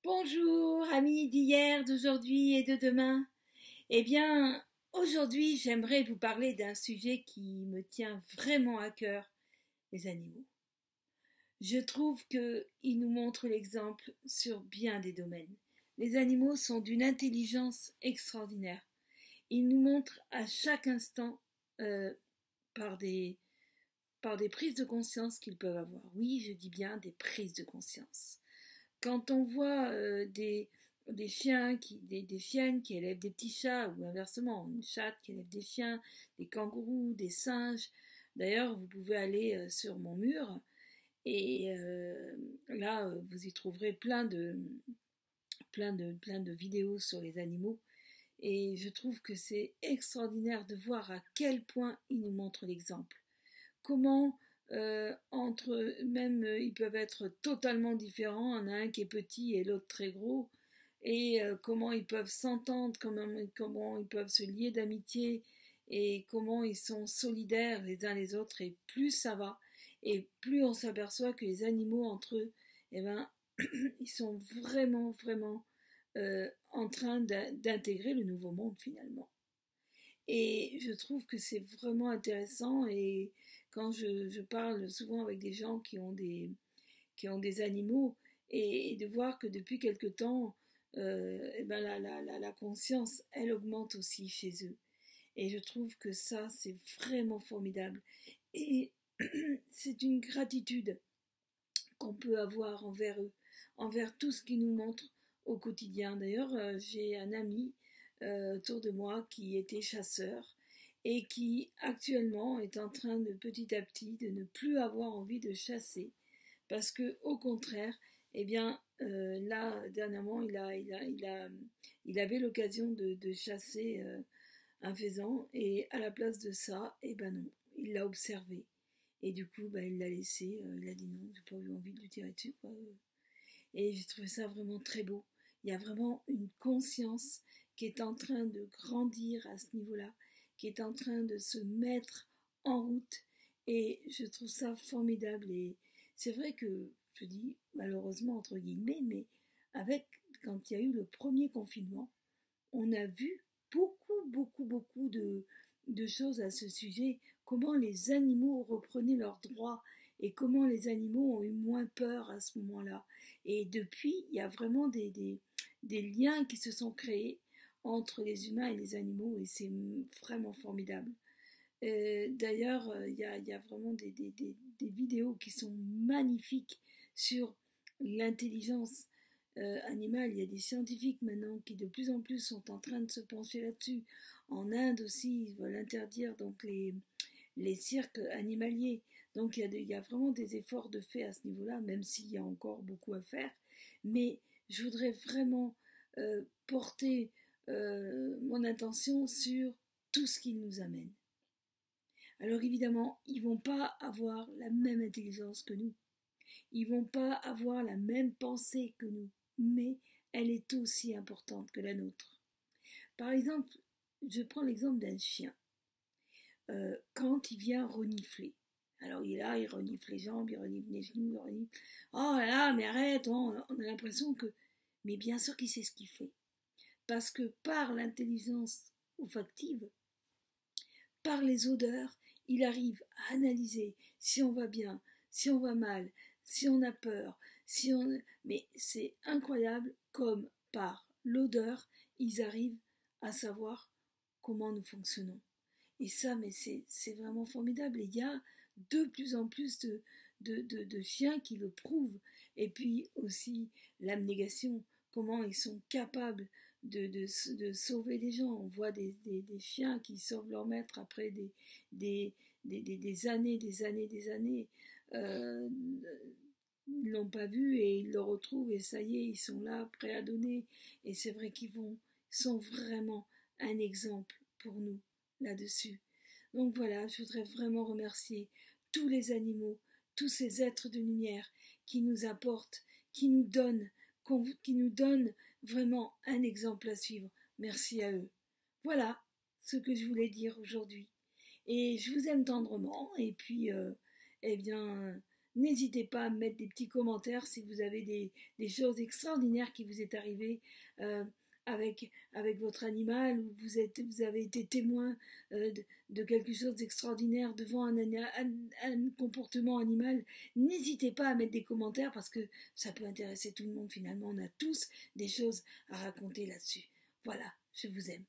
Bonjour, amis d'hier, d'aujourd'hui et de demain. Eh bien, aujourd'hui, j'aimerais vous parler d'un sujet qui me tient vraiment à cœur, les animaux. Je trouve qu'ils nous montrent l'exemple sur bien des domaines. Les animaux sont d'une intelligence extraordinaire. Ils nous montrent à chaque instant, euh, par des, par des prises de conscience qu'ils peuvent avoir. Oui, je dis bien des prises de conscience. Quand on voit des chiens, des chiennes qui élèvent des petits chats, ou inversement, une chatte qui élève des chiens, des kangourous, des singes. D'ailleurs, vous pouvez aller sur mon mur et là, vous y trouverez plein de vidéos sur les animaux. Et je trouve que c'est extraordinaire de voir à quel point ils nous montrent l'exemple. Comment entre même ils peuvent être totalement différents, il y en a un qui est petit et l'autre très gros, et comment ils peuvent s'entendre, comment ils peuvent se lier d'amitié, et comment ils sont solidaires les uns les autres, et plus ça va, et plus on s'aperçoit que les animaux entre eux, eh ben, ils sont vraiment en train d'intégrer le nouveau monde finalement. Et je trouve que c'est vraiment intéressant. Et quand je parle souvent avec des gens qui ont des animaux, et de voir que depuis quelque temps, eh ben la conscience, elle augmente aussi chez eux. Et je trouve que ça, c'est vraiment formidable. Et c'est une gratitude qu'on peut avoir envers eux, envers tout ce qu'ils nous montrent au quotidien. D'ailleurs, j'ai un ami autour de moi qui était chasseur et qui actuellement est en train de petit à petit de ne plus avoir envie de chasser parce que au contraire, eh bien là dernièrement il avait l'occasion de chasser un faisan et à la place de ça, eh ben non, il l'a observé. Et du coup, bah, il l'a laissé, il a dit non, j'ai pas eu envie de lui tirer dessus, quoi. Et j'ai trouvé ça vraiment très beau. Il y a vraiment une conscience qui est en train de grandir à ce niveau-là, qui est en train de se mettre en route. Et je trouve ça formidable. Et c'est vrai que, je dis malheureusement entre guillemets, mais avec, quand il y a eu le premier confinement, on a vu beaucoup de choses à ce sujet, comment les animaux reprenaient leurs droits et comment les animaux ont eu moins peur à ce moment-là. Et depuis, il y a vraiment des liens qui se sont créés entre les humains et les animaux et c'est vraiment formidable. D'ailleurs, il y a vraiment des vidéos qui sont magnifiques sur l'intelligence animale. Il y a des scientifiques maintenant qui de plus en plus sont en train de se pencher là-dessus. En Inde aussi, ils veulent interdire donc les cirques animaliers. Donc il y a vraiment des efforts de fait à ce niveau-là, même s'il y a encore beaucoup à faire. Mais je voudrais vraiment porter mon attention sur tout ce qu'il nous amène. Alors évidemment, ils vont pas avoir la même intelligence que nous. Ils vont pas avoir la même pensée que nous, mais elle est aussi importante que la nôtre. Par exemple, je prends l'exemple d'un chien. Quand il vient renifler, alors il est là, il renifle les jambes, il renifle les genoux, il renifle. Oh là là, mais arrête, on a l'impression que. Mais bien sûr qu'il sait ce qu'il fait. Parce que par l'intelligence olfactive, par les odeurs, il arrive à analyser si on va bien, si on va mal, si on a peur, si on... Mais c'est incroyable comme par l'odeur, ils arrivent à savoir comment nous fonctionnons. Et ça, mais c'est vraiment formidable. Et il y a de plus en plus de chiens qui le prouvent. Et puis aussi l'abnégation, comment ils sont capables de sauver des gens. On voit des chiens qui sauvent leur maître après des années, des années. Ils l'ont pas vu et ils le retrouvent et ça y est, ils sont là, prêts à donner. Et c'est vrai sont vraiment un exemple pour nous là-dessus. Donc voilà, je voudrais vraiment remercier tous les animaux, tous ces êtres de lumière qui nous apportent, qui nous donnent vraiment un exemple à suivre. Merci à eux. Voilà ce que je voulais dire aujourd'hui. Et je vous aime tendrement et puis, eh bien, N'hésitez pas à mettre des petits commentaires si vous avez des choses extraordinaires qui vous est arrivées euh, avec votre animal, ou vous avez été témoin de quelque chose d'extraordinaire devant un comportement animal. N'hésitez pas à mettre des commentaires parce que ça peut intéresser tout le monde finalement. On a tous des choses à raconter là-dessus. Voilà, je vous aime.